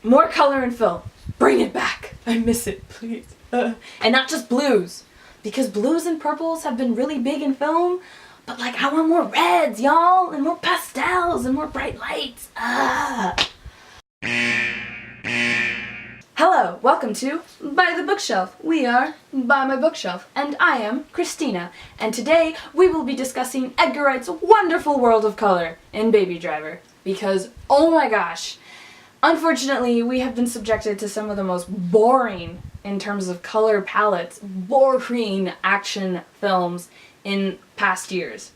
More color in film. Bring it back. I miss it, please. And not just blues. Because blues and purples have been really big in film, but like I want more reds, y'all, and more pastels and more bright lights. Hello, welcome to By the Bookshelf. We are By My Bookshelf, and I am Cristina. And today we will be discussing Edgar Wright's wonderful world of color in Baby Driver. Because, oh my gosh, unfortunately we have been subjected to some of the most boring, in terms of color palettes, boring action films in past years.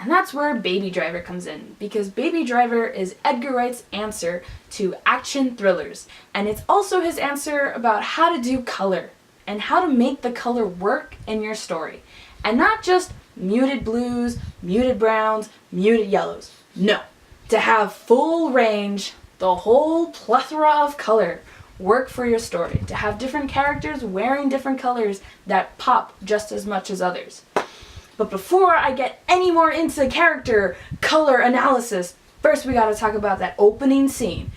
And that's where Baby Driver comes in, because Baby Driver is Edgar Wright's answer to action thrillers, and it's also his answer about how to do color, and how to make the color work in your story. And not just muted blues, muted browns, muted yellows. No. To have full range, the whole plethora of color work for your story. To have different characters wearing different colors that pop just as much as others. But before I get any more into character color analysis, first we gotta talk about that opening scene.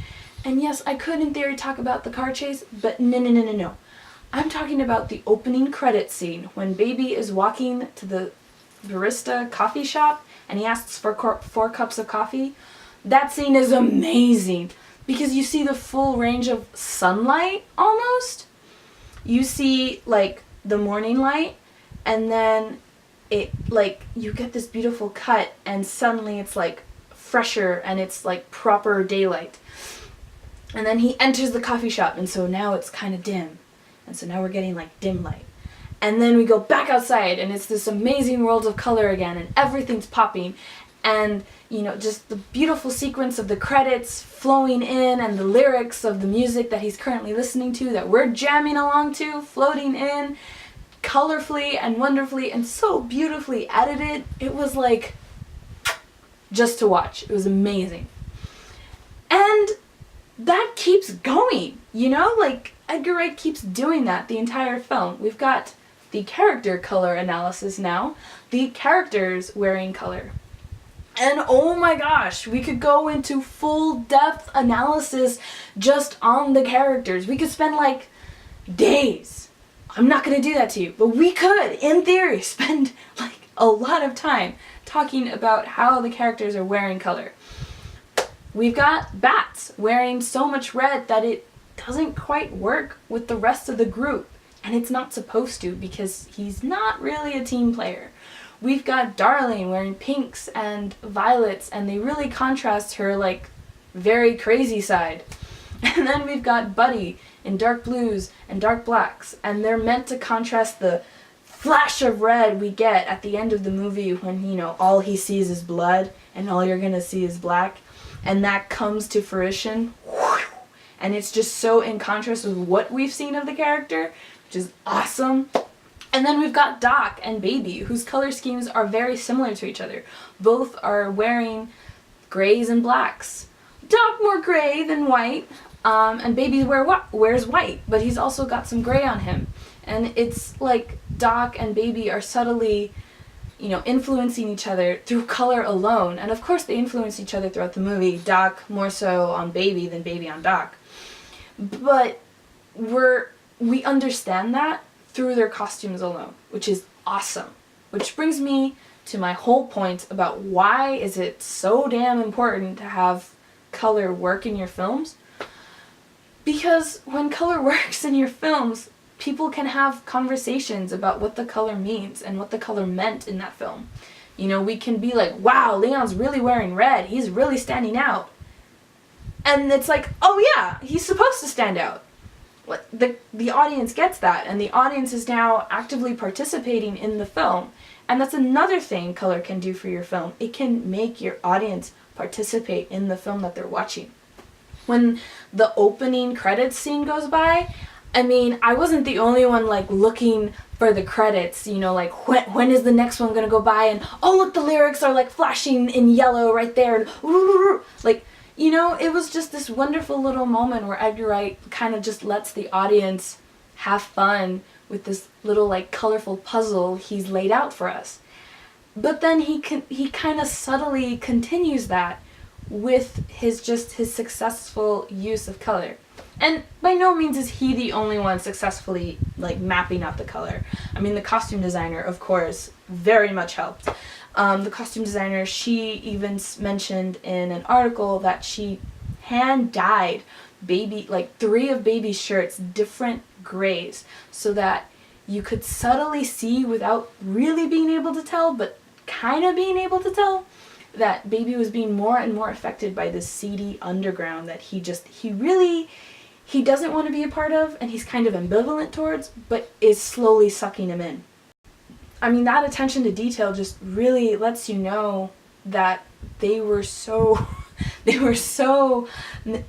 And yes, I could in theory talk about the car chase, but no. I'm talking about the opening credit scene when Baby is walking to the barista coffee shop and he asks for 4 cups of coffee. That scene is amazing because you see the full range of sunlight almost. You see like the morning light, and then it like you get this beautiful cut and suddenly it's like fresher and it's like proper daylight. And then he enters the coffee shop and so now it's kind of dim. And so now we're getting like dim light. And then we go back outside and it's this amazing world of color again and everything's popping. And, you know, just the beautiful sequence of the credits flowing in and the lyrics of the music that he's currently listening to that we're jamming along to, floating in, colorfully and wonderfully and so beautifully edited. It was like, just to watch. It was amazing. And that keeps going, you know? Like, Edgar Wright keeps doing that the entire film. We've got the character color analysis now, the characters wearing color. And oh my gosh, we could go into full depth analysis just on the characters. We could spend like days. I'm not going to do that to you, but we could, in theory, spend like a lot of time talking about how the characters are wearing color. We've got Bats wearing so much red that it doesn't quite work with the rest of the group. And it's not supposed to because he's not really a team player. We've got Darling wearing pinks and violets, and they really contrast her, like, very crazy side. And then we've got Buddy in dark blues and dark blacks, and they're meant to contrast the flash of red we get at the end of the movie when, you know, all he sees is blood, and all you're gonna see is black. And that comes to fruition, and it's just so in contrast with what we've seen of the character, which is awesome. And then we've got Doc and Baby, whose color schemes are very similar to each other. Both are wearing grays and blacks. Doc more gray than white, and Baby wears white, but he's also got some gray on him. And it's like Doc and Baby are subtly, you know, influencing each other through color alone. And of course they influence each other throughout the movie. Doc more so on Baby than Baby on Doc. But we understand that through their costumes alone, which is awesome. Which brings me to my whole point about why is it so damn important to have color work in your films? Because when color works in your films, people can have conversations about what the color means and what the color meant in that film. You know, we can be like, wow, Leon's really wearing red, he's really standing out. And it's like, oh yeah, he's supposed to stand out. The audience gets that, and the audience is now actively participating in the film. And that's another thing color can do for your film. It can make your audience participate in the film that they're watching. When the opening credits scene goes by, I mean, I wasn't the only one like looking for the credits, you know, like when is the next one gonna go by, and oh look, the lyrics are like flashing in yellow right there, and like, you know, it was just this wonderful little moment where Edgar Wright kind of just lets the audience have fun with this little like colorful puzzle he's laid out for us. But then he kind of subtly continues that with his successful use of color. And by no means is he the only one successfully like mapping out the color. I mean, the costume designer, of course, very much helped. The costume designer, she even mentioned in an article that she hand dyed like 3 of Baby's shirts different grays so that you could subtly see without really being able to tell, but kind of being able to tell, that Baby was being more and more affected by this seedy underground that he doesn't want to be a part of, and he's kind of ambivalent towards, but is slowly sucking him in. I mean, that attention to detail just really lets you know that they were so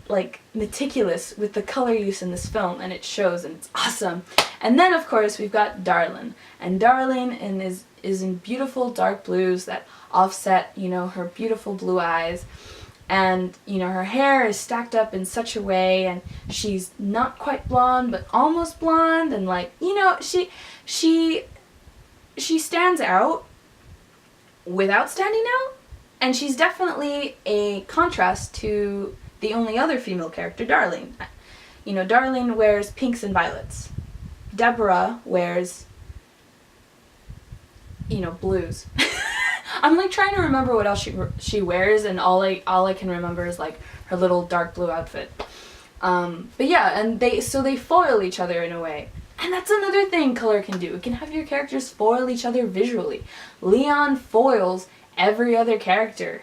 like meticulous with the color use in this film, and it shows, and it's awesome. And then of course we've got Darlene, and Darlene is in beautiful dark blues that offset, you know, her beautiful blue eyes, and you know, her hair is stacked up in such a way, and she's not quite blonde but almost blonde, and like, you know, she stands out without standing out. And she's definitely a contrast to the only other female character, Darlene. You know, Darlene wears pinks and violets. Deborah wears, you know, blues. I'm like trying to remember what else she wears, and all I can remember is like her little dark blue outfit. But yeah, and they foil each other in a way. And that's another thing color can do. It can have your characters foil each other visually. Leon foils every other character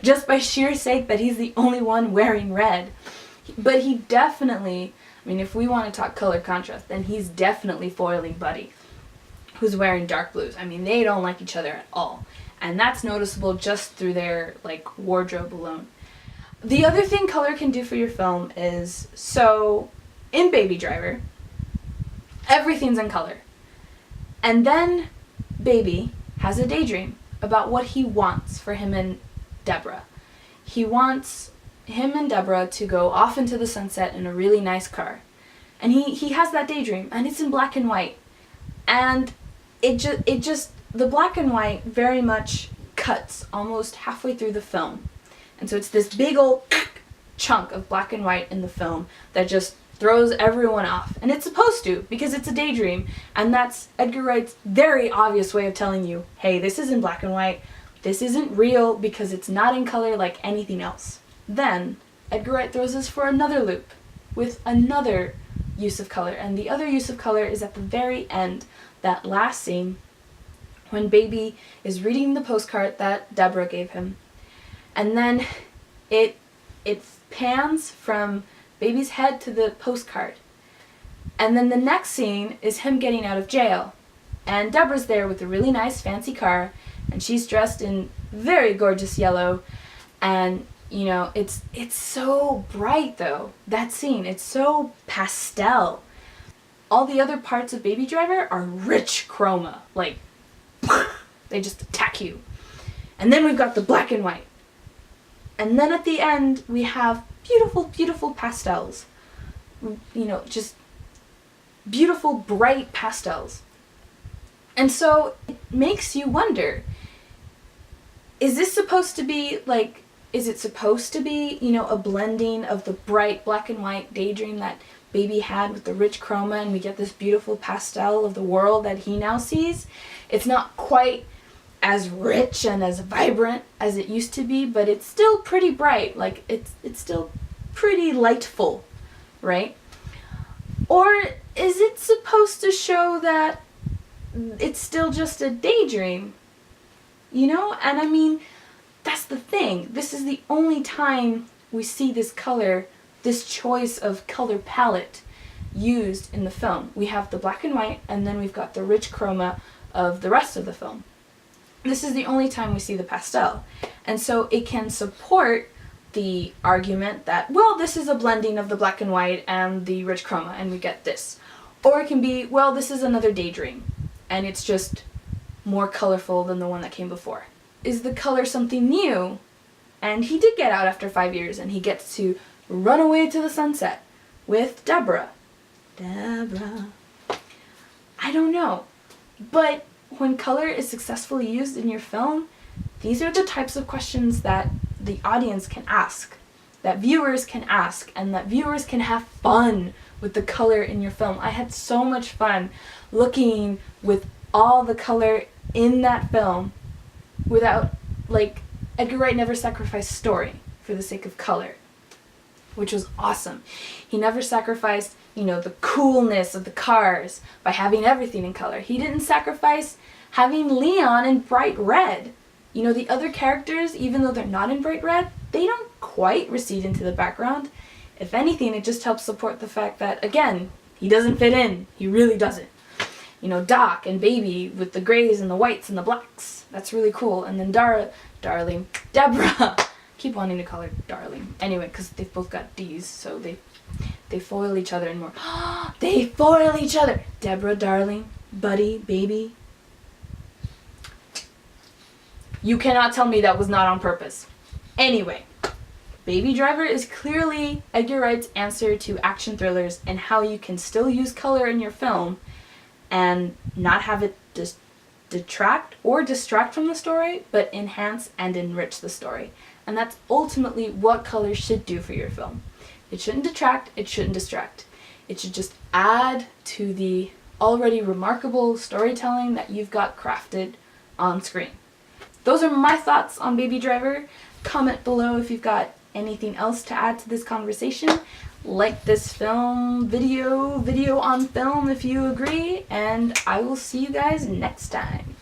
just by sheer sake that he's the only one wearing red. But he definitely, I mean, if we want to talk color contrast, then he's definitely foiling Buddy, who's wearing dark blues. I mean, they don't like each other at all, and that's noticeable just through their like wardrobe alone. The other thing color can do for your film is, so in Baby Driver, everything's in color, and then Baby has a daydream about what he wants for him and Deborah. He wants him and Deborah to go off into the sunset in a really nice car. And he has that daydream, and it's in black and white. And it just the black and white very much cuts almost halfway through the film. And so it's this big old chunk of black and white in the film that just throws everyone off. And it's supposed to, because it's a daydream, and that's Edgar Wright's very obvious way of telling you, hey, this is in black and white, this isn't real because it's not in color like anything else. Then Edgar Wright throws us for another loop with another use of color, and the other use of color is at the very end, that last scene when Baby is reading the postcard that Deborah gave him. And then it pans from Baby's head to the postcard. And then the next scene is him getting out of jail. And Deborah's there with a really nice fancy car, and she's dressed in very gorgeous yellow. And, you know, it's so bright though, that scene. It's so pastel. All the other parts of Baby Driver are rich chroma. Like, they just attack you. And then we've got the black and white. And then at the end, we have beautiful, beautiful pastels. You know, just beautiful, bright pastels. And so it makes you wonder, is this supposed to be like, is it supposed to be, you know, a blending of the bright black and white daydream that Baby had with the rich chroma, and we get this beautiful pastel of the world that he now sees? It's not quite as rich and as vibrant as it used to be, but it's still pretty bright. Like, it's still pretty lightful, right? Or is it supposed to show that it's still just a daydream? You know? And I mean, that's the thing. This is the only time we see this color, this choice of color palette used in the film. We have the black and white, and then we've got the rich chroma of the rest of the film. This is the only time we see the pastel. And so it can support the argument that, well, this is a blending of the black and white and the rich chroma, and we get this. Or it can be, well, this is another daydream, and it's just more colorful than the one that came before. Is the color something new? And he did get out after 5 years, and he gets to run away to the sunset with Deborah. Deborah. I don't know. But when color is successfully used in your film, these are the types of questions that the audience can ask, that viewers can ask, and that viewers can have fun with the color in your film. I had so much fun looking with all the color in that film without, like, Edgar Wright never sacrificed story for the sake of color, which was awesome. He never sacrificed, you know, the coolness of the cars by having everything in color. He didn't sacrifice having Leon in bright red. You know, the other characters, even though they're not in bright red, they don't quite recede into the background. If anything, it just helps support the fact that, again, he doesn't fit in. He really doesn't. You know, Doc and Baby with the grays and the whites and the blacks. That's really cool. And then Darling, Deborah. Keep wanting to call her Darling. Anyway, because they've both got D's, so they foil each other and more. They foil each other! Deborah, Darling, Buddy, Baby. You cannot tell me that was not on purpose. Anyway, Baby Driver is clearly Edgar Wright's answer to action thrillers and how you can still use color in your film and not have it detract or distract from the story, but enhance and enrich the story. And that's ultimately what color should do for your film. It shouldn't detract, it shouldn't distract. It should just add to the already remarkable storytelling that you've got crafted on screen. Those are my thoughts on Baby Driver. Comment below if you've got anything else to add to this conversation. Like this video on film if you agree, and I will see you guys next time.